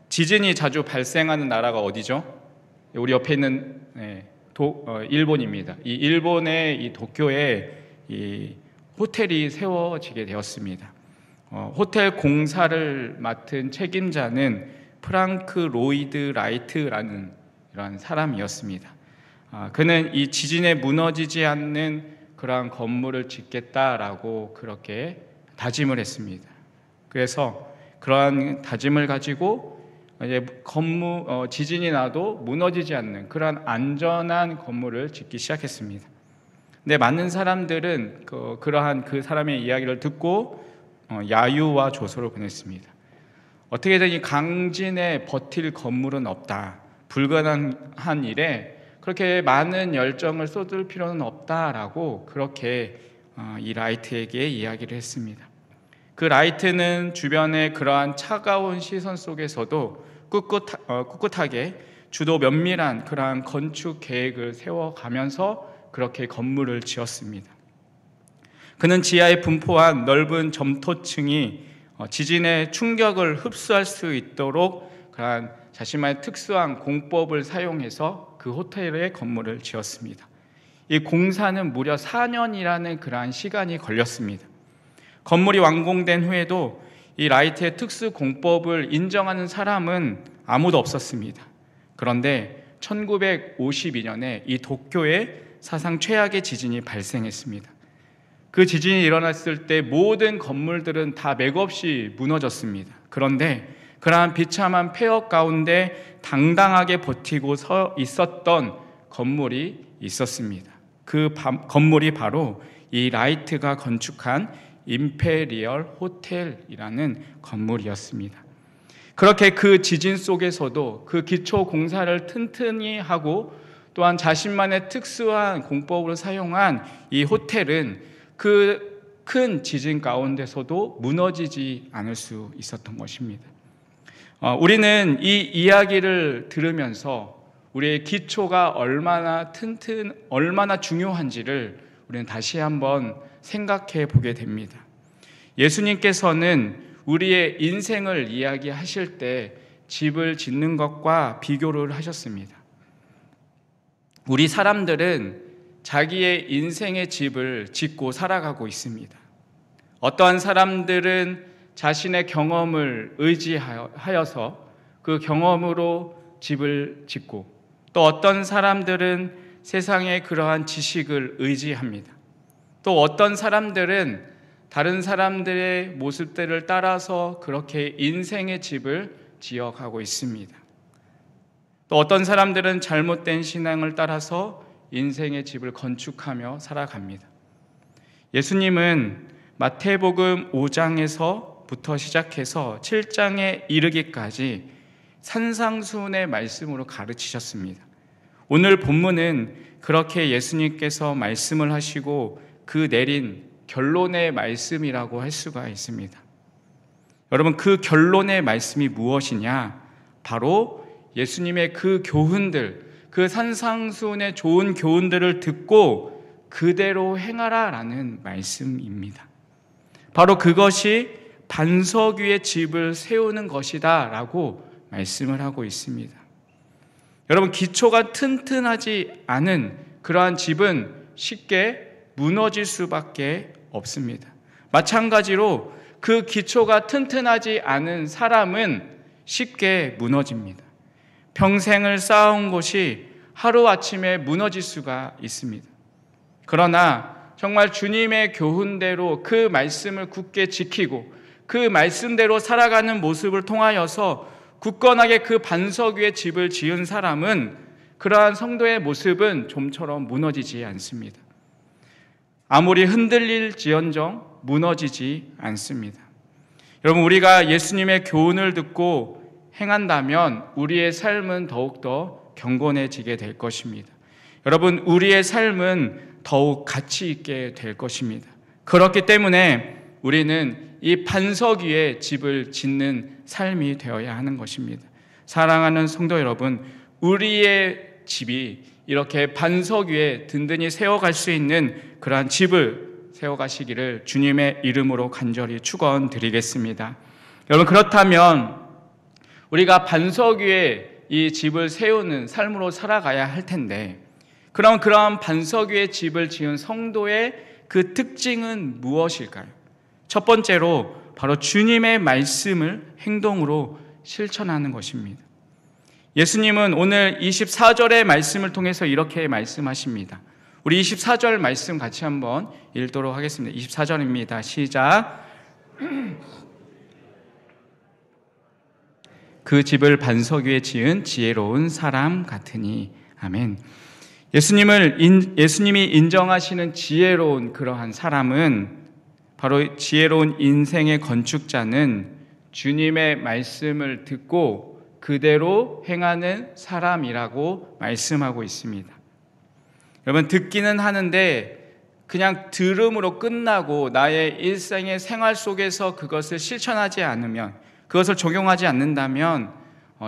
지진이 자주 발생하는 나라가 어디죠? 우리 옆에 있는 일본입니다. 이 일본의 이 도쿄에 이 호텔이 세워지게 되었습니다. 호텔 공사를 맡은 책임자는 프랑크 로이드 라이트라는 이런 사람이었습니다. 그는 이 지진에 무너지지 않는 그러한 건물을 짓겠다라고 그렇게 다짐을 했습니다. 그래서 그러한 다짐을 가지고 이제 지진이 나도 무너지지 않는 그러한 안전한 건물을 짓기 시작했습니다. 근데 많은 사람들은 그러한 그 사람의 이야기를 듣고 야유와 조소를 보냈습니다. 어떻게든 이 강진에 버틸 건물은 없다. 불가능한 일에 그렇게 많은 열정을 쏟을 필요는 없다라고 그렇게 이 라이트에게 이야기를 했습니다. 그 라이트는 주변의 그러한 차가운 시선 속에서도 꿋꿋하게 주도 면밀한 그러한 건축 계획을 세워가면서 그렇게 건물을 지었습니다. 그는 지하에 분포한 넓은 점토층이 지진의 충격을 흡수할 수 있도록 그러한 자신만의 특수한 공법을 사용해서 그 호텔의 건물을 지었습니다. 이 공사는 무려 4년이라는 그러한 시간이 걸렸습니다. 건물이 완공된 후에도 이 라이트의 특수 공법을 인정하는 사람은 아무도 없었습니다. 그런데 1952년에 이 도쿄에 사상 최악의 지진이 발생했습니다. 그 지진이 일어났을 때 모든 건물들은 다 맥없이 무너졌습니다. 그런데 그러한 비참한 폐허 가운데 당당하게 버티고 서 있었던 건물이 있었습니다. 그 건물이 바로 이 라이트가 건축한 임페리얼 호텔이라는 건물이었습니다. 그렇게 그 지진 속에서도 그 기초 공사를 튼튼히 하고 또한 자신만의 특수한 공법을 사용한 이 호텔은 그 큰 지진 가운데서도 무너지지 않을 수 있었던 것입니다. 우리는 이 이야기를 들으면서 우리의 기초가 얼마나 중요한지를 우리는 다시 한번 생각해 보게 됩니다. 예수님께서는 우리의 인생을 이야기하실 때 집을 짓는 것과 비교를 하셨습니다. 우리 사람들은 자기의 인생의 집을 짓고 살아가고 있습니다. 어떠한 사람들은 자신의 경험을 의지하여서 그 경험으로 집을 짓고, 또 어떤 사람들은 세상의 그러한 지식을 의지합니다. 또 어떤 사람들은 다른 사람들의 모습들을 따라서 그렇게 인생의 집을 지어가고 있습니다. 또 어떤 사람들은 잘못된 신앙을 따라서 인생의 집을 건축하며 살아갑니다. 예수님은 마태복음 5장에서부터 시작해서 7장에 이르기까지 산상수훈의 말씀으로 가르치셨습니다. 오늘 본문은 그렇게 예수님께서 말씀을 하시고 그 내린 결론의 말씀이라고 할 수가 있습니다. 여러분, 그 결론의 말씀이 무엇이냐? 바로 예수님의 그 교훈들, 그 산상수훈의 좋은 교훈들을 듣고 그대로 행하라라는 말씀입니다. 바로 그것이 반석 위에 집을 세우는 것이다 라고 말씀을 하고 있습니다. 여러분, 기초가 튼튼하지 않은 그러한 집은 쉽게 무너질 수밖에 없습니다. 마찬가지로 그 기초가 튼튼하지 않은 사람은 쉽게 무너집니다. 평생을 쌓아온 것이 하루아침에 무너질 수가 있습니다. 그러나 정말 주님의 교훈대로 그 말씀을 굳게 지키고 그 말씀대로 살아가는 모습을 통하여서 굳건하게 그 반석 위에 집을 지은 사람은 그러한 성도의 모습은 좀처럼 무너지지 않습니다. 아무리 흔들릴지언정 무너지지 않습니다. 여러분, 우리가 예수님의 교훈을 듣고 행한다면 우리의 삶은 더욱더 경건해지게 될 것입니다. 여러분, 우리의 삶은 더욱 가치 있게 될 것입니다. 그렇기 때문에 우리는 이 반석 위에 집을 짓는 삶이 되어야 하는 것입니다. 사랑하는 성도 여러분, 우리의 집이 이렇게 반석 위에 든든히 세워갈 수 있는 그러한 집을 세워가시기를 주님의 이름으로 간절히 축원드리겠습니다. 여러분, 그렇다면 우리가 반석 위에 이 집을 세우는 삶으로 살아가야 할 텐데, 그럼 그러한 반석 위에 집을 지은 성도의 그 특징은 무엇일까요? 첫 번째로 바로 주님의 말씀을 행동으로 실천하는 것입니다. 예수님은 오늘 24절의 말씀을 통해서 이렇게 말씀하십니다. 우리 24절 말씀 같이 한번 읽도록 하겠습니다. 24절입니다. 시작. 그 집을 반석 위에 지은 지혜로운 사람 같으니. 아멘. 예수님이 인정하시는 지혜로운 그러한 사람은, 바로 지혜로운 인생의 건축자는 주님의 말씀을 듣고 그대로 행하는 사람이라고 말씀하고 있습니다. 여러분, 듣기는 하는데 그냥 들음으로 끝나고 나의 일상의 생활 속에서 그것을 실천하지 않으면, 그것을 적용하지 않는다면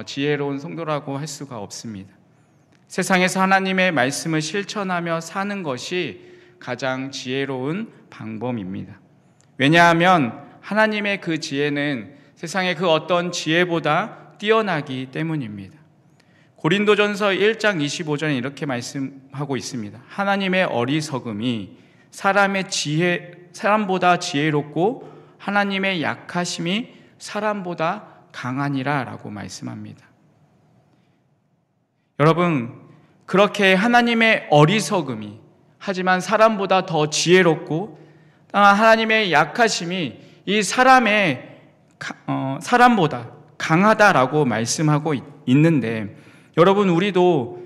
지혜로운 성도라고 할 수가 없습니다. 세상에서 하나님의 말씀을 실천하며 사는 것이 가장 지혜로운 방법입니다. 왜냐하면 하나님의 그 지혜는 세상의 그 어떤 지혜보다 뛰어나기 때문입니다. 고린도전서 1장 25절에 이렇게 말씀하고 있습니다. 하나님의 어리석음이 사람보다 지혜롭고 하나님의 약하심이 사람보다 강하니라 라고 말씀합니다. 여러분, 그렇게 하나님의 어리석음이 하지만 사람보다 더 지혜롭고 하나님의 약하심이 이 사람보다 강하다라고 말씀하고 있는데, 여러분, 우리도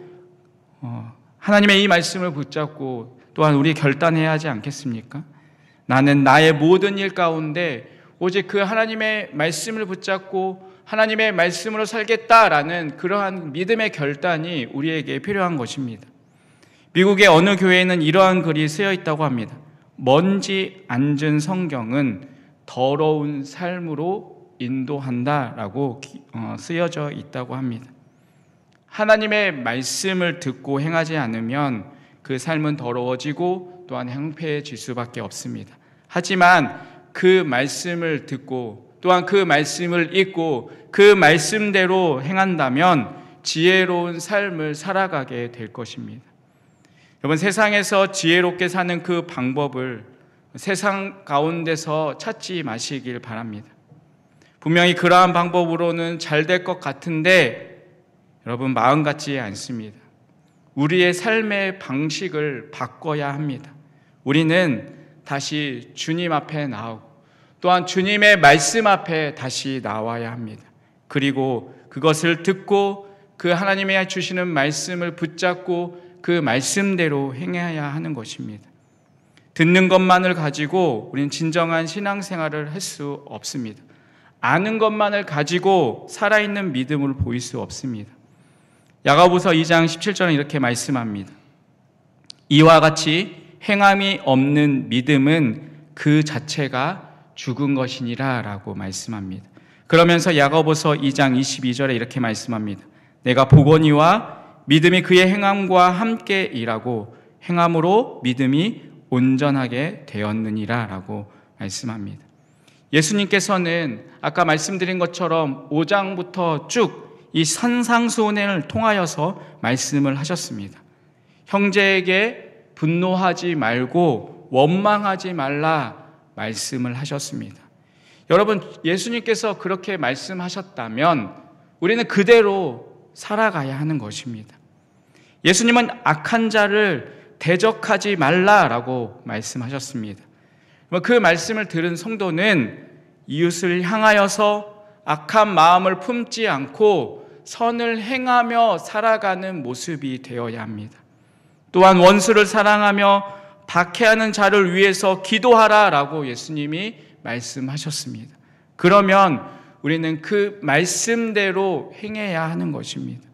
하나님의 이 말씀을 붙잡고 또한 우리 결단해야 하지 않겠습니까? 나는 나의 모든 일 가운데 오직 그 하나님의 말씀을 붙잡고 하나님의 말씀으로 살겠다라는 그러한 믿음의 결단이 우리에게 필요한 것입니다. 미국의 어느 교회에는 이러한 글이 쓰여 있다고 합니다. 먼지 앉은 성경은 더러운 삶으로 인도한다라고 쓰여져 있다고 합니다. 하나님의 말씀을 듣고 행하지 않으면 그 삶은 더러워지고 또한 행패해질 수밖에 없습니다. 하지만 그 말씀을 듣고 또한 그 말씀을 읽고 그 말씀대로 행한다면 지혜로운 삶을 살아가게 될 것입니다. 여러분, 세상에서 지혜롭게 사는 그 방법을 세상 가운데서 찾지 마시길 바랍니다. 분명히 그러한 방법으로는 잘 될 것 같은데 여러분, 마음 같지 않습니다. 우리의 삶의 방식을 바꿔야 합니다. 우리는 다시 주님 앞에 나오고 또한 주님의 말씀 앞에 다시 나와야 합니다. 그리고 그것을 듣고 그 하나님의 주시는 말씀을 붙잡고 그 말씀대로 행해야 하는 것입니다. 듣는 것만을 가지고 우리는 진정한 신앙생활을 할 수 없습니다. 아는 것만을 가지고 살아있는 믿음을 보일 수 없습니다. 야고보서 2장 17절은 이렇게 말씀합니다. 이와 같이 행함이 없는 믿음은 그 자체가 죽은 것이니라 라고 말씀합니다. 그러면서 야고보서 2장 22절에 이렇게 말씀합니다. 내가 보거니와 믿음이 그의 행함과 함께 일하고 행함으로 믿음이 온전하게 되었느니라 라고 말씀합니다. 예수님께서는 아까 말씀드린 것처럼 5장부터 쭉 이 산상수훈을 통하여서 말씀을 하셨습니다. 형제에게 분노하지 말고 원망하지 말라 말씀을 하셨습니다. 여러분, 예수님께서 그렇게 말씀하셨다면 우리는 그대로 살아가야 하는 것입니다. 예수님은 악한 자를 대적하지 말라라고 말씀하셨습니다. 그 말씀을 들은 성도는 이웃을 향하여서 악한 마음을 품지 않고 선을 행하며 살아가는 모습이 되어야 합니다. 또한 원수를 사랑하며 박해하는 자를 위해서 기도하라라고 예수님이 말씀하셨습니다. 그러면 우리는 그 말씀대로 행해야 하는 것입니다.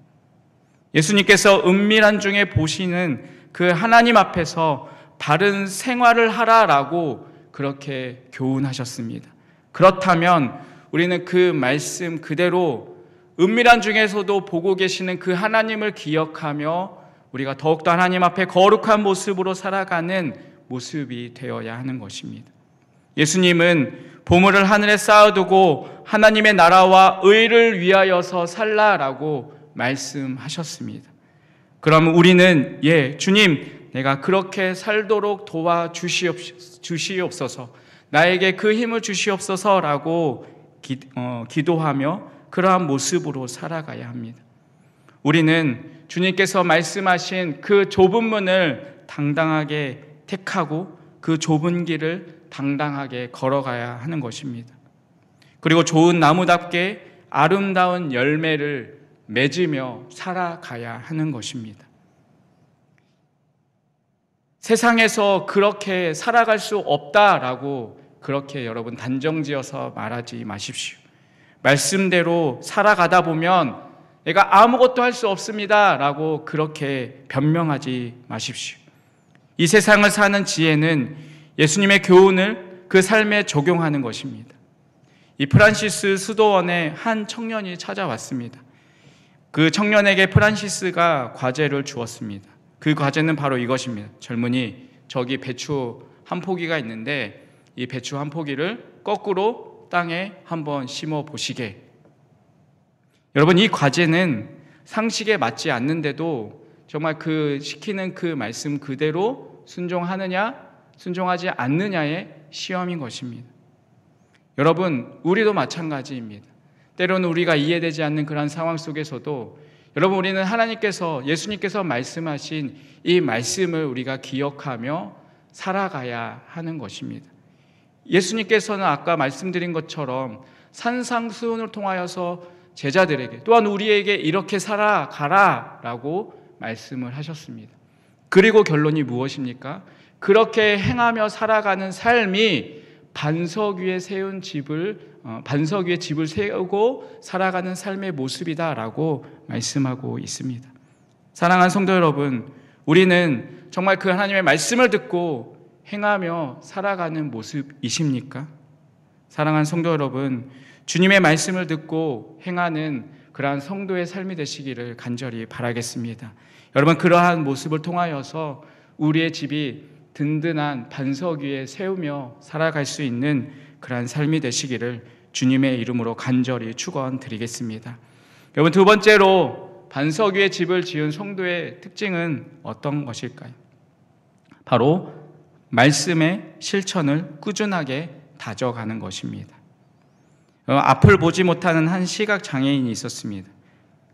예수님께서 은밀한 중에 보시는 그 하나님 앞에서 바른 생활을 하라라고 그렇게 교훈하셨습니다. 그렇다면 우리는 그 말씀 그대로 은밀한 중에서도 보고 계시는 그 하나님을 기억하며 우리가 더욱더 하나님 앞에 거룩한 모습으로 살아가는 모습이 되어야 하는 것입니다. 예수님은 보물을 하늘에 쌓아두고 하나님의 나라와 의를 위하여서 살라라고 말씀하셨습니다. 그럼 우리는 주님, 내가 그렇게 살도록 도와주시옵소서, 나에게 그 힘을 주시옵소서라고 기도하며 그러한 모습으로 살아가야 합니다. 우리는 주님께서 말씀하신 그 좁은 문을 당당하게 택하고 그 좁은 길을 당당하게 걸어가야 하는 것입니다. 그리고 좋은 나무답게 아름다운 열매를 맺으며 살아가야 하는 것입니다. 세상에서 그렇게 살아갈 수 없다라고 그렇게 여러분 단정지어서 말하지 마십시오. 말씀대로 살아가다 보면 내가 아무것도 할 수 없습니다라고 그렇게 변명하지 마십시오. 이 세상을 사는 지혜는 예수님의 교훈을 그 삶에 적용하는 것입니다. 이 프란시스 수도원에 한 청년이 찾아왔습니다. 그 청년에게 프란시스가 과제를 주었습니다. 그 과제는 바로 이것입니다. 젊은이, 저기 배추 한 포기가 있는데 이 배추 한 포기를 거꾸로 땅에 한번 심어 보시게. 여러분, 이 과제는 상식에 맞지 않는데도 정말 그 시키는 그 말씀 그대로 순종하느냐 순종하지 않느냐의 시험인 것입니다. 여러분, 우리도 마찬가지입니다. 때로는 우리가 이해되지 않는 그런 상황 속에서도 여러분, 우리는 하나님께서, 예수님께서 말씀하신 이 말씀을 우리가 기억하며 살아가야 하는 것입니다. 예수님께서는 아까 말씀드린 것처럼 산상수훈을 통하여서 제자들에게 또한 우리에게 이렇게 살아가라 라고 말씀을 하셨습니다. 그리고 결론이 무엇입니까? 그렇게 행하며 살아가는 삶이 반석 위에 집을 세우고 살아가는 삶의 모습이다라고 말씀하고 있습니다. 사랑하는 성도 여러분, 우리는 정말 그 하나님의 말씀을 듣고 행하며 살아가는 모습이십니까? 사랑하는 성도 여러분, 주님의 말씀을 듣고 행하는 그러한 성도의 삶이 되시기를 간절히 바라겠습니다. 여러분, 그러한 모습을 통하여서 우리의 집이 든든한 반석 위에 세우며 살아갈 수 있는 그러한 삶이 되시기를 주님의 이름으로 간절히 축원드리겠습니다. 여러분, 두 번째로 반석 위에 집을 지은 성도의 특징은 어떤 것일까요? 바로 말씀의 실천을 꾸준하게 다져가는 것입니다. 앞을 보지 못하는 한 시각 장애인이 있었습니다.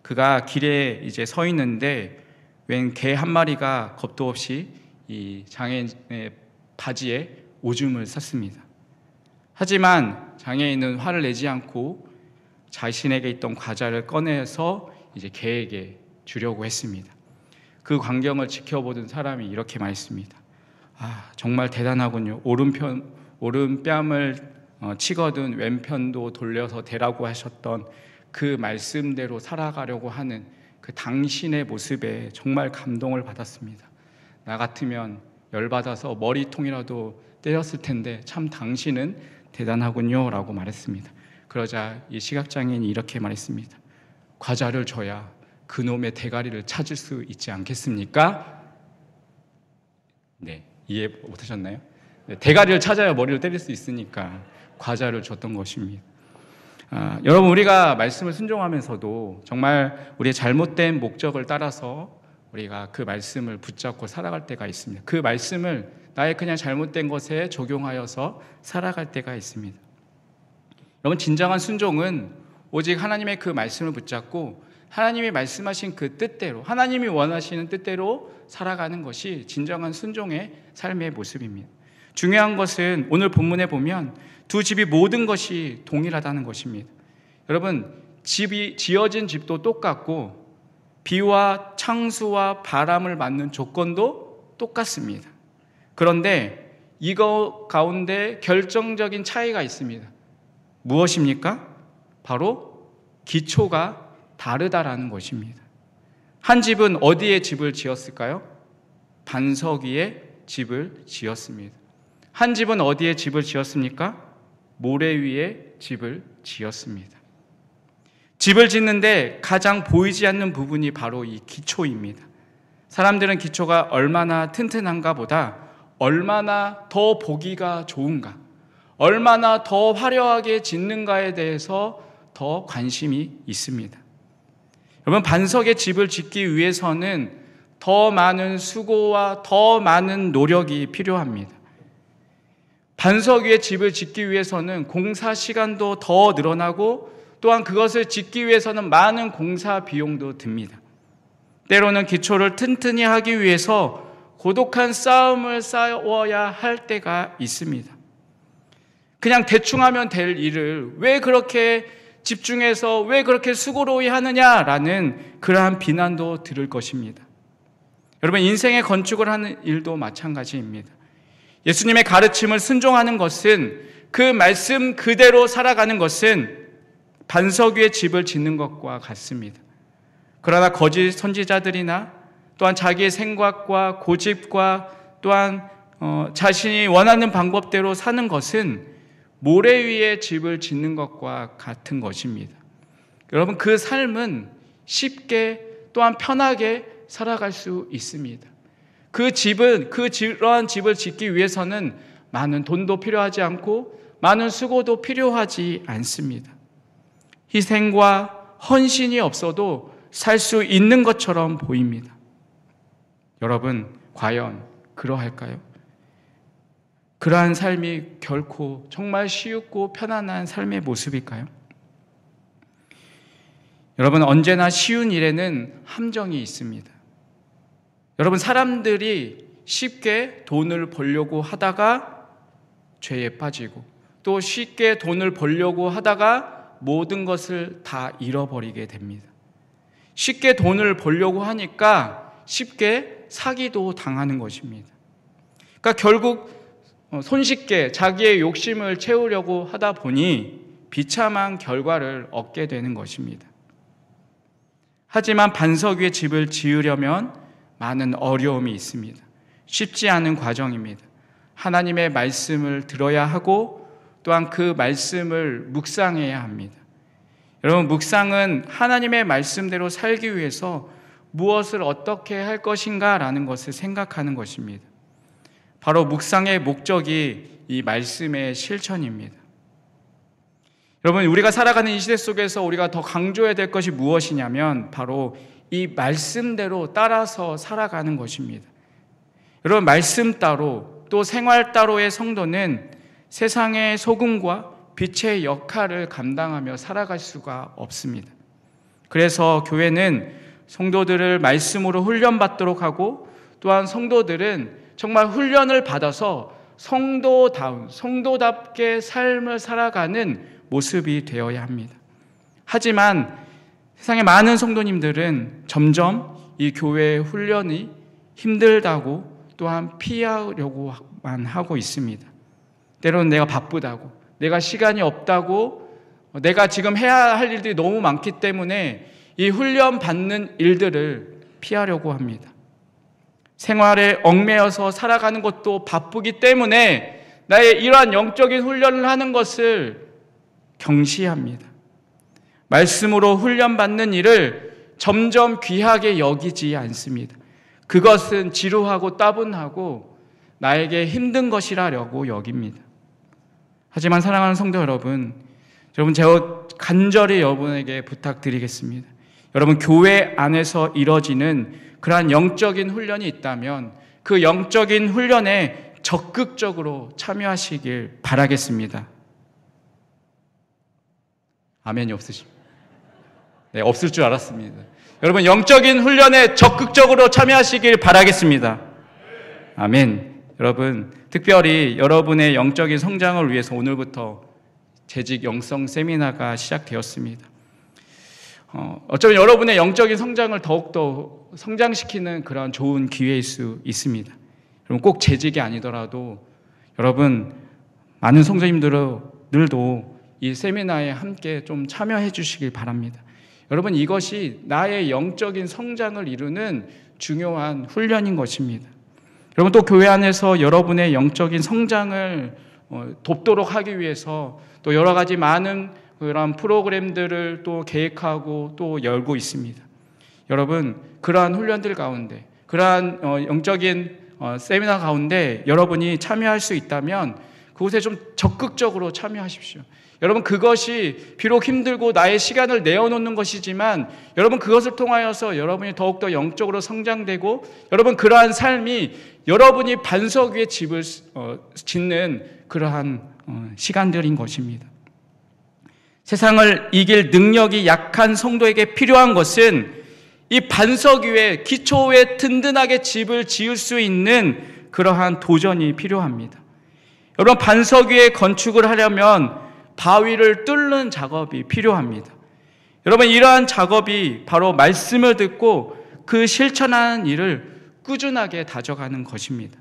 그가 길에 이제 서 있는데 웬 개 한 마리가 겁도 없이 이 장애인의 바지에 오줌을 쌌습니다. 하지만 장애인은 화를 내지 않고 자신에게 있던 과자를 꺼내서 이제 개에게 주려고 했습니다. 그 광경을 지켜보던 사람이 이렇게 말했습니다. 정말 대단하군요. 오른뺨을 치거든 왼편도 돌려서 대라고 하셨던 그 말씀대로 살아가려고 하는 그 당신의 모습에 정말 감동을 받았습니다. 나 같으면 열받아서 머리통이라도 때렸을 텐데 참 당신은 대단하군요 라고 말했습니다. 그러자 이 시각장애인이 이렇게 말했습니다. 과자를 줘야 그놈의 대가리를 찾을 수 있지 않겠습니까? 네, 이해 못하셨나요? 네, 대가리를 찾아야 머리를 때릴 수 있으니까 과자를 줬던 것입니다. 여러분, 우리가 말씀을 순종하면서도 정말 우리의 잘못된 목적을 따라서 우리가 그 말씀을 붙잡고 살아갈 때가 있습니다. 그 말씀을 나의 그냥 잘못된 것에 적용하여서 살아갈 때가 있습니다. 여러분, 진정한 순종은 오직 하나님의 그 말씀을 붙잡고 하나님이 말씀하신 그 뜻대로, 하나님이 원하시는 뜻대로 살아가는 것이 진정한 순종의 삶의 모습입니다. 중요한 것은 오늘 본문에 보면 두 집이 모든 것이 동일하다는 것입니다. 여러분, 집이 지어진 집도 똑같고 비와 창수와 바람을 맞는 조건도 똑같습니다. 그런데 이거 가운데 결정적인 차이가 있습니다. 무엇입니까? 바로 기초가 다르다라는 것입니다. 한 집은 어디에 집을 지었을까요? 반석 위에 집을 지었습니다. 한 집은 어디에 집을 지었습니까? 모래 위에 집을 지었습니다. 집을 짓는데 가장 보이지 않는 부분이 바로 이 기초입니다. 사람들은 기초가 얼마나 튼튼한가 보다 얼마나 더 보기가 좋은가, 얼마나 더 화려하게 짓는가에 대해서 더 관심이 있습니다. 여러분, 반석의 집을 짓기 위해서는 더 많은 수고와 더 많은 노력이 필요합니다. 반석 위에 집을 짓기 위해서는 공사 시간도 더 늘어나고 또한 그것을 짓기 위해서는 많은 공사 비용도 듭니다. 때로는 기초를 튼튼히 하기 위해서 고독한 싸움을 싸워야 할 때가 있습니다. 그냥 대충 하면 될 일을 왜 그렇게 집중해서 왜 그렇게 수고로이 하느냐라는 그러한 비난도 들을 것입니다. 여러분, 인생의 건축을 하는 일도 마찬가지입니다. 예수님의 가르침을 순종하는 것은, 그 말씀 그대로 살아가는 것은 반석 위에 집을 짓는 것과 같습니다. 그러나 거짓 선지자들이나 또한 자기의 생각과 고집과 또한 자신이 원하는 방법대로 사는 것은 모래 위에 집을 짓는 것과 같은 것입니다. 여러분, 그 삶은 쉽게 또한 편하게 살아갈 수 있습니다. 그러한 집을 짓기 위해서는 많은 돈도 필요하지 않고 많은 수고도 필요하지 않습니다. 희생과 헌신이 없어도 살 수 있는 것처럼 보입니다. 여러분, 과연 그러할까요? 그러한 삶이 결코 정말 쉽고 편안한 삶의 모습일까요? 여러분, 언제나 쉬운 일에는 함정이 있습니다. 여러분, 사람들이 쉽게 돈을 벌려고 하다가 죄에 빠지고 또 쉽게 돈을 벌려고 하다가 모든 것을 다 잃어버리게 됩니다. 쉽게 돈을 벌려고 하니까 쉽게 사기도 당하는 것입니다. 그러니까 결국 손쉽게 자기의 욕심을 채우려고 하다 보니 비참한 결과를 얻게 되는 것입니다. 하지만 반석 위에 집을 지으려면 많은 어려움이 있습니다. 쉽지 않은 과정입니다. 하나님의 말씀을 들어야 하고 또한 그 말씀을 묵상해야 합니다. 여러분, 묵상은 하나님의 말씀대로 살기 위해서 무엇을 어떻게 할 것인가라는 것을 생각하는 것입니다. 바로 묵상의 목적이 이 말씀의 실천입니다. 여러분, 우리가 살아가는 이 시대 속에서 우리가 더 강조해야 될 것이 무엇이냐면 바로 이 말씀대로 따라서 살아가는 것입니다. 여러분, 말씀 따로 또 생활 따로의 성도는 세상의 소금과 빛의 역할을 감당하며 살아갈 수가 없습니다. 그래서 교회는 성도들을 말씀으로 훈련받도록 하고 또한 성도들은 정말 훈련을 받아서 성도답게 삶을 살아가는 모습이 되어야 합니다. 하지만 세상의 많은 성도님들은 점점 이 교회의 훈련이 힘들다고 또한 피하려고만 하고 있습니다. 때로는 내가 바쁘다고, 내가 시간이 없다고, 내가 지금 해야 할 일들이 너무 많기 때문에 이 훈련 받는 일들을 피하려고 합니다. 생활에 얽매여서 살아가는 것도 바쁘기 때문에 나의 이러한 영적인 훈련을 하는 것을 경시합니다. 말씀으로 훈련받는 일을 점점 귀하게 여기지 않습니다. 그것은 지루하고 따분하고 나에게 힘든 것이라고 여깁니다. 하지만 사랑하는 성도 여러분, 제가 간절히 여러분에게 부탁드리겠습니다. 여러분, 교회 안에서 이뤄지는 그러한 영적인 훈련이 있다면 그 영적인 훈련에 적극적으로 참여하시길 바라겠습니다. 아멘이 없으십니까? 네, 없을 줄 알았습니다. 여러분, 영적인 훈련에 적극적으로 참여하시길 바라겠습니다. 아멘. 여러분, 특별히 여러분의 영적인 성장을 위해서 오늘부터 재직 영성 세미나가 시작되었습니다. 어쩌면 여러분의 영적인 성장을 더욱더 성장시키는 그런 좋은 기회일 수 있습니다. 여러분, 꼭 재직이 아니더라도 여러분, 많은 성도님들도 이 세미나에 함께 좀 참여해 주시길 바랍니다. 여러분, 이것이 나의 영적인 성장을 이루는 중요한 훈련인 것입니다. 여러분, 또 교회 안에서 여러분의 영적인 성장을 돕도록 하기 위해서 또 여러 가지 많은 그런 프로그램들을 또 계획하고 또 열고 있습니다. 여러분, 그러한 훈련들 가운데, 그러한 영적인 세미나 가운데 여러분이 참여할 수 있다면 그곳에 좀 적극적으로 참여하십시오. 여러분, 그것이 비록 힘들고 나의 시간을 내어놓는 것이지만 여러분, 그것을 통하여서 여러분이 더욱더 영적으로 성장되고 여러분, 그러한 삶이 여러분이 반석 위에 집을 짓는 그러한 시간들인 것입니다. 세상을 이길 능력이 약한 성도에게 필요한 것은 이 반석 위에, 기초 위에 든든하게 집을 지을 수 있는 그러한 도전이 필요합니다. 여러분, 반석 위에 건축을 하려면 바위를 뚫는 작업이 필요합니다. 여러분, 이러한 작업이 바로 말씀을 듣고 그 실천하는 일을 꾸준하게 다져가는 것입니다.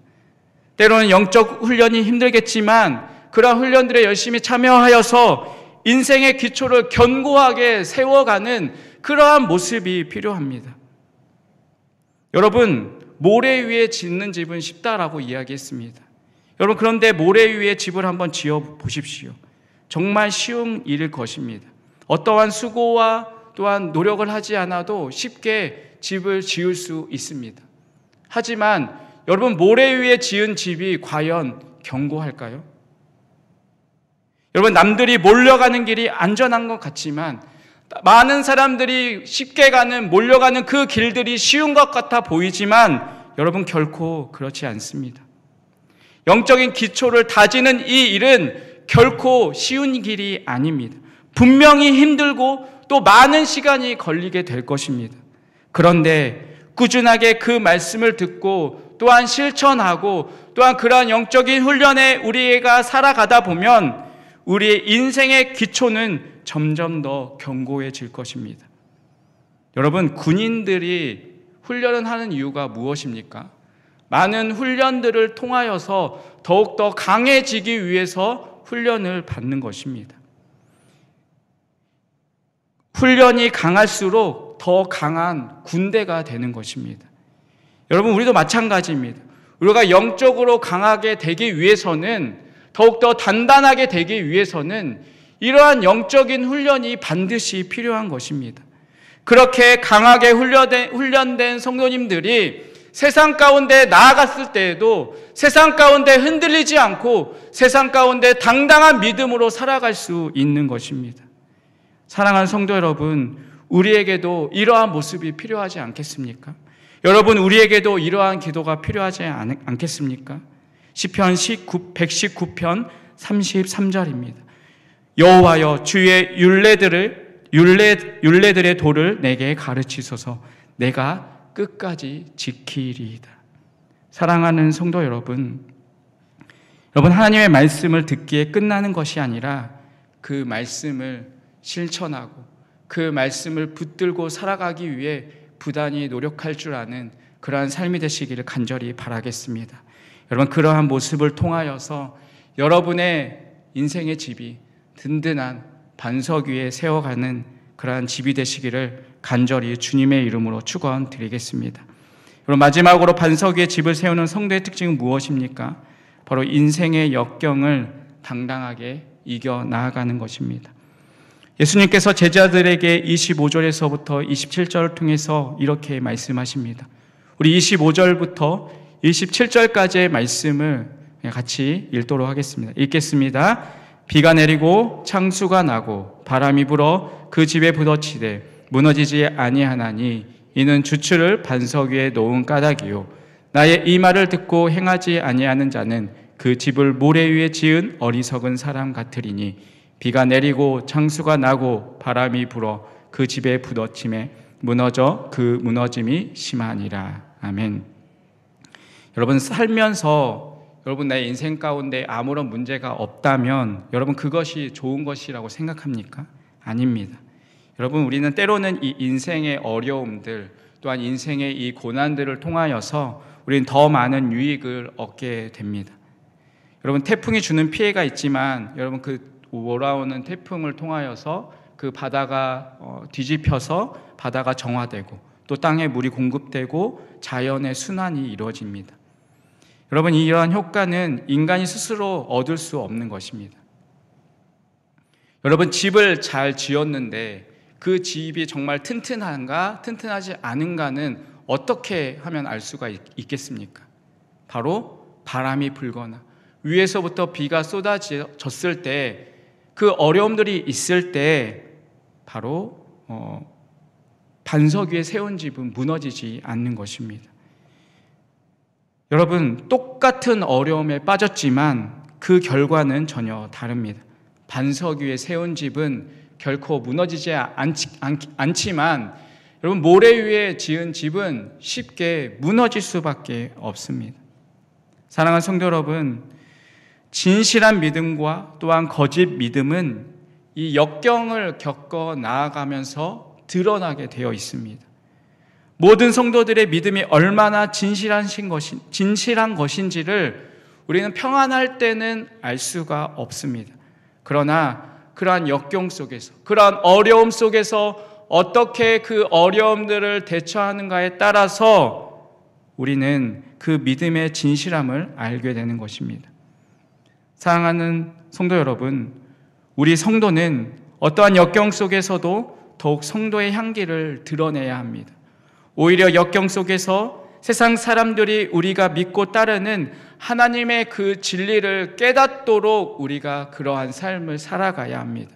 때로는 영적 훈련이 힘들겠지만 그러한 훈련들에 열심히 참여하여서 인생의 기초를 견고하게 세워가는 그러한 모습이 필요합니다. 여러분, 모래 위에 짓는 집은 쉽다라고 이야기했습니다. 여러분, 그런데 모래 위에 집을 한번 지어 보십시오. 정말 쉬운 일일 것입니다. 어떠한 수고와 또한 노력을 하지 않아도 쉽게 집을 지을 수 있습니다. 하지만 여러분, 모래 위에 지은 집이 과연 견고할까요? 여러분, 남들이 몰려가는 길이 안전한 것 같지만 많은 사람들이 쉽게 몰려가는 그 길들이 쉬운 것 같아 보이지만 여러분, 결코 그렇지 않습니다. 영적인 기초를 다지는 이 일은 결코 쉬운 길이 아닙니다. 분명히 힘들고 또 많은 시간이 걸리게 될 것입니다. 그런데 꾸준하게 그 말씀을 듣고 또한 실천하고 또한 그러한 영적인 훈련에 우리가 살아가다 보면 우리의 인생의 기초는 점점 더 견고해질 것입니다. 여러분, 군인들이 훈련을 하는 이유가 무엇입니까? 많은 훈련들을 통하여서 더욱더 강해지기 위해서 훈련을 받는 것입니다. 훈련이 강할수록 더 강한 군대가 되는 것입니다. 여러분, 우리도 마찬가지입니다. 우리가 영적으로 강하게 되기 위해서는, 더욱더 단단하게 되기 위해서는 이러한 영적인 훈련이 반드시 필요한 것입니다. 그렇게 강하게 훈련된 성도님들이 세상 가운데 나아갔을 때에도 세상 가운데 흔들리지 않고 세상 가운데 당당한 믿음으로 살아갈 수 있는 것입니다. 사랑하는 성도 여러분, 우리에게도 이러한 모습이 필요하지 않겠습니까? 여러분, 우리에게도 이러한 기도가 필요하지 않겠습니까? 시편 119편 33절입니다. 여호와여, 주의 율례들의 도를 내게 가르치소서. 내가 끝까지 지키리이다. 사랑하는 성도 여러분, 하나님의 말씀을 듣기에 끝나는 것이 아니라 그 말씀을 실천하고 그 말씀을 붙들고 살아가기 위해 부단히 노력할 줄 아는 그러한 삶이 되시기를 간절히 바라겠습니다. 여러분, 그러한 모습을 통하여서 여러분의 인생의 집이 든든한 반석 위에 세워가는 그러한 집이 되시기를 간절히 주님의 이름으로 축원드리겠습니다. 그럼 마지막으로 반석 위에 집을 세우는 성도의 특징은 무엇입니까? 바로 인생의 역경을 당당하게 이겨 나아가는 것입니다. 예수님께서 제자들에게 25절에서부터 27절을 통해서 이렇게 말씀하십니다. 우리 25절부터 27절까지의 말씀을 같이 읽도록 하겠습니다. 읽겠습니다. 비가 내리고 창수가 나고 바람이 불어 그 집에 부딪히되 무너지지 아니하나니 이는 주추를 반석 위에 놓은 까닭이요 나의 이 말을 듣고 행하지 아니하는 자는 그 집을 모래 위에 지은 어리석은 사람 같으리니 비가 내리고 창수가 나고 바람이 불어 그 집에 부딪힘에 무너져 그 무너짐이 심하니라. 아멘. 여러분, 살면서 여러분 내 인생 가운데 아무런 문제가 없다면 여러분 그것이 좋은 것이라고 생각합니까? 아닙니다. 여러분, 우리는 때로는 이 인생의 어려움들 또한 인생의 이 고난들을 통하여서 우리는 더 많은 유익을 얻게 됩니다. 여러분, 태풍이 주는 피해가 있지만 여러분 그 몰아오는 태풍을 통하여서 그 바다가 뒤집혀서 바다가 정화되고 또 땅에 물이 공급되고 자연의 순환이 이루어집니다. 여러분, 이러한 효과는 인간이 스스로 얻을 수 없는 것입니다. 여러분, 집을 잘 지었는데 그 집이 정말 튼튼한가 튼튼하지 않은가는 어떻게 하면 알 수가 있겠습니까? 바로 바람이 불거나 위에서부터 비가 쏟아졌을 때, 그 어려움들이 있을 때 바로 반석 위에 세운 집은 무너지지 않는 것입니다. 여러분, 똑같은 어려움에 빠졌지만 그 결과는 전혀 다릅니다. 반석 위에 세운 집은 결코 무너지지 않지만 여러분, 모래 위에 지은 집은 쉽게 무너질 수밖에 없습니다. 사랑하는 성도 여러분, 진실한 믿음과 또한 거짓 믿음은 이 역경을 겪어 나아가면서 드러나게 되어 있습니다. 모든 성도들의 믿음이 얼마나 진실한 것인지를 우리는 평안할 때는 알 수가 없습니다. 그러나 그러한 역경 속에서, 그러한 어려움 속에서 어떻게 그 어려움들을 대처하는가에 따라서 우리는 그 믿음의 진실함을 알게 되는 것입니다. 사랑하는 성도 여러분, 우리 성도는 어떠한 역경 속에서도 더욱 성도의 향기를 드러내야 합니다. 오히려 역경 속에서 세상 사람들이 우리가 믿고 따르는 하나님의 그 진리를 깨닫도록 우리가 그러한 삶을 살아가야 합니다.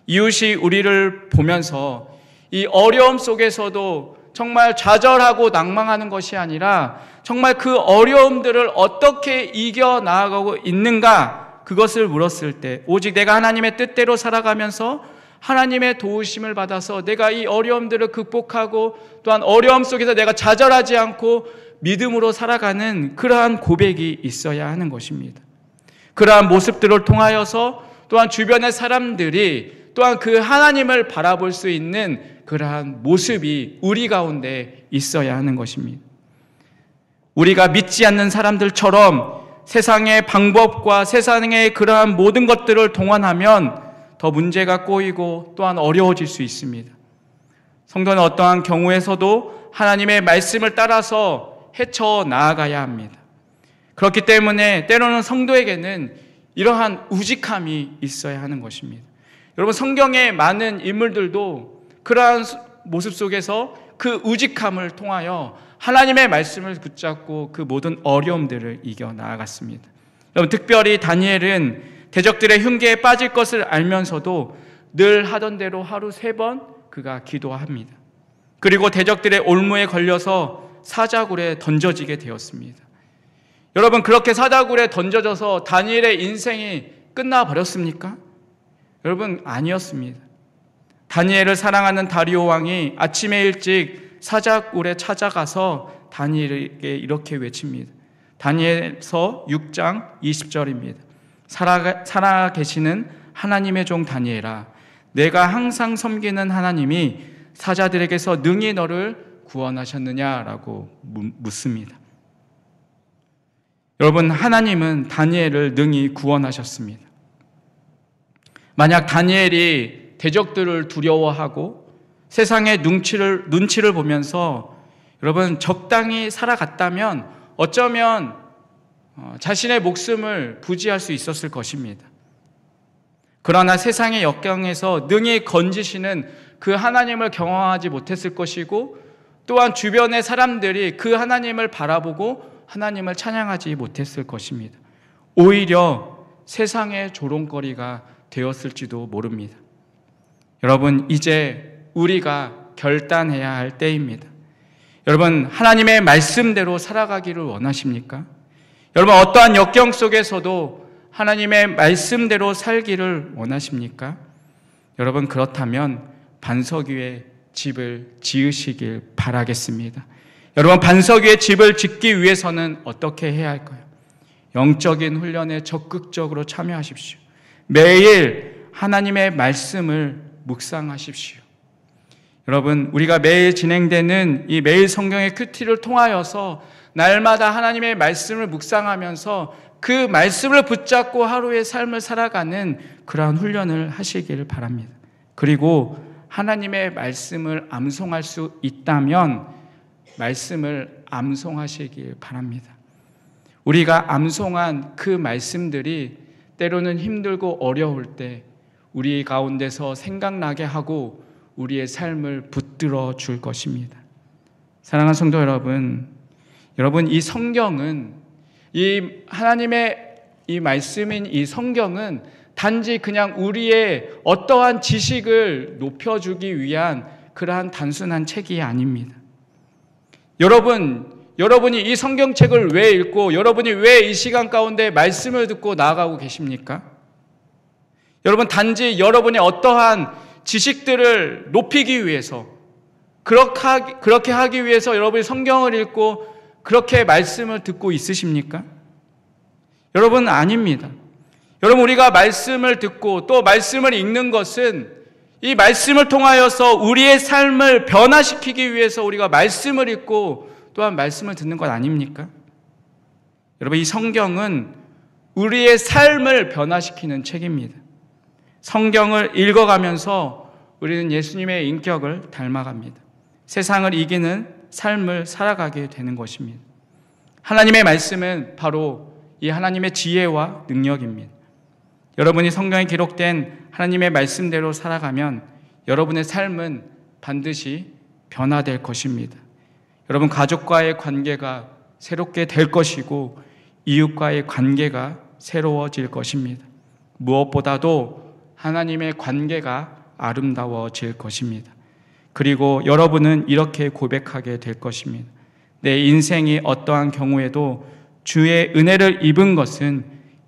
이웃이 우리를 보면서 이 어려움 속에서도 정말 좌절하고 낭망하는 것이 아니라 정말 그 어려움들을 어떻게 이겨나가고 있는가, 그것을 물었을 때 오직 내가 하나님의 뜻대로 살아가면서 하나님의 도우심을 받아서 내가 이 어려움들을 극복하고 또한 어려움 속에서 내가 좌절하지 않고 믿음으로 살아가는 그러한 고백이 있어야 하는 것입니다. 그러한 모습들을 통하여서 또한 주변의 사람들이 또한 그 하나님을 바라볼 수 있는 그러한 모습이 우리 가운데 있어야 하는 것입니다. 우리가 믿지 않는 사람들처럼 세상의 방법과 세상의 그러한 모든 것들을 동원하면 더 문제가 꼬이고 또한 어려워질 수 있습니다. 성도는 어떠한 경우에서도 하나님의 말씀을 따라서 헤쳐 나아가야 합니다. 그렇기 때문에 때로는 성도에게는 이러한 우직함이 있어야 하는 것입니다. 여러분, 성경의 많은 인물들도 그러한 모습 속에서 그 우직함을 통하여 하나님의 말씀을 붙잡고 그 모든 어려움들을 이겨 나아갔습니다. 여러분, 특별히 다니엘은 대적들의 흉계에 빠질 것을 알면서도 늘 하던 대로 하루 3번 그가 기도합니다. 그리고 대적들의 올무에 걸려서 사자굴에 던져지게 되었습니다. 여러분, 그렇게 사자굴에 던져져서 다니엘의 인생이 끝나버렸습니까? 여러분, 아니었습니다. 다니엘을 사랑하는 다리오 왕이 아침에 일찍 사자굴에 찾아가서 다니엘에게 이렇게 외칩니다. 다니엘서 6장 20절입니다. 살아 계시는 하나님의 종 다니엘아, 내가 항상 섬기는 하나님이 사자들에게서 능히 너를 구원하셨느냐라고 묻습니다. 여러분, 하나님은 다니엘을 능히 구원하셨습니다. 만약 다니엘이 대적들을 두려워하고 세상의 눈치를 보면서 여러분 적당히 살아갔다면 어쩌면 자신의 목숨을 부지할 수 있었을 것입니다. 그러나 세상의 역경에서 능히 건지시는 그 하나님을 경험하지 못했을 것이고 또한 주변의 사람들이 그 하나님을 바라보고 하나님을 찬양하지 못했을 것입니다. 오히려 세상의 조롱거리가 되었을지도 모릅니다. 여러분, 이제 우리가 결단해야 할 때입니다. 여러분, 하나님의 말씀대로 살아가기를 원하십니까? 여러분, 어떠한 역경 속에서도 하나님의 말씀대로 살기를 원하십니까? 여러분, 그렇다면 반석 위에 집을 지으시길 바라겠습니다. 여러분, 반석 위에 집을 짓기 위해서는 어떻게 해야 할까요? 영적인 훈련에 적극적으로 참여하십시오. 매일 하나님의 말씀을 묵상하십시오. 여러분, 우리가 매일 진행되는 이 매일 성경의 큐티를 통하여서 날마다 하나님의 말씀을 묵상하면서 그 말씀을 붙잡고 하루의 삶을 살아가는 그러한 훈련을 하시기를 바랍니다. 그리고 하나님의 말씀을 암송할 수 있다면 말씀을 암송하시길 바랍니다. 우리가 암송한 그 말씀들이 때로는 힘들고 어려울 때 우리 가운데서 생각나게 하고 우리의 삶을 붙들어 줄 것입니다. 사랑하는 성도 여러분, 이 성경은 이 하나님의 이 말씀인 이 성경은 단지 그냥 우리의 어떠한 지식을 높여주기 위한 그러한 단순한 책이 아닙니다. 여러분이 이 성경책을 왜 읽고 여러분이 왜 이 시간 가운데 말씀을 듣고 나아가고 계십니까? 여러분, 단지 여러분의 어떠한 지식들을 높이기 위해서, 그렇게 하기 위해서 여러분이 성경을 읽고 그렇게 말씀을 듣고 있으십니까? 여러분, 아닙니다. 여러분, 우리가 말씀을 듣고 또 말씀을 읽는 것은 이 말씀을 통하여서 우리의 삶을 변화시키기 위해서 우리가 말씀을 읽고 또한 말씀을 듣는 것 아닙니까? 여러분, 이 성경은 우리의 삶을 변화시키는 책입니다. 성경을 읽어가면서 우리는 예수님의 인격을 닮아갑니다. 세상을 이기는 삶을 살아가게 되는 것입니다. 하나님의 말씀은 바로 이 하나님의 지혜와 능력입니다. 여러분이 성경에 기록된 하나님의 말씀대로 살아가면 여러분의 삶은 반드시 변화될 것입니다. 여러분, 가족과의 관계가 새롭게 될 것이고 이웃과의 관계가 새로워질 것입니다. 무엇보다도 하나님의 관계가 아름다워질 것입니다. 그리고 여러분은 이렇게 고백하게 될 것입니다. 내 인생이 어떠한 경우에도 주의 은혜를 입은 것은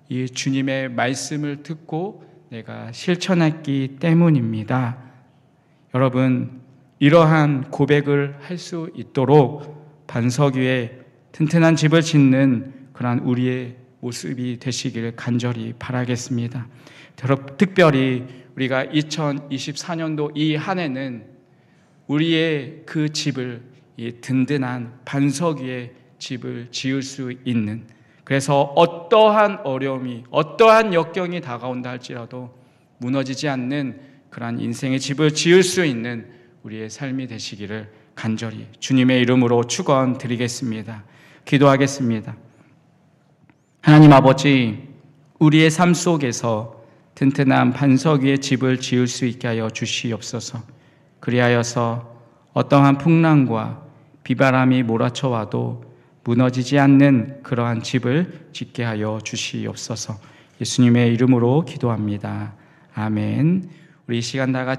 이 주님의 말씀을 듣고 내가 실천했기 때문입니다. 여러분, 이러한 고백을 할 수 있도록 반석 위에 튼튼한 집을 짓는 그러한 우리의 모습이 되시길 간절히 바라겠습니다. 특별히 우리가 2024년도 이 한 해는 우리의 그 집을, 이 든든한 반석 위에 집을 지을 수 있는, 그래서 어떠한 어려움이, 어떠한 역경이 다가온다 할지라도 무너지지 않는 그러한 인생의 집을 지을 수 있는 우리의 삶이 되시기를 간절히 주님의 이름으로 축원드리겠습니다. 기도하겠습니다. 하나님 아버지, 우리의 삶 속에서 튼튼한 반석 위에 집을 지을 수 있게 하여 주시옵소서. 그리하여서 어떠한 풍랑과 비바람이 몰아쳐와도 무너지지 않는 그러한 집을 짓게 하여 주시옵소서. 예수님의 이름으로 기도합니다. 아멘. 우리 이 시간 다 같이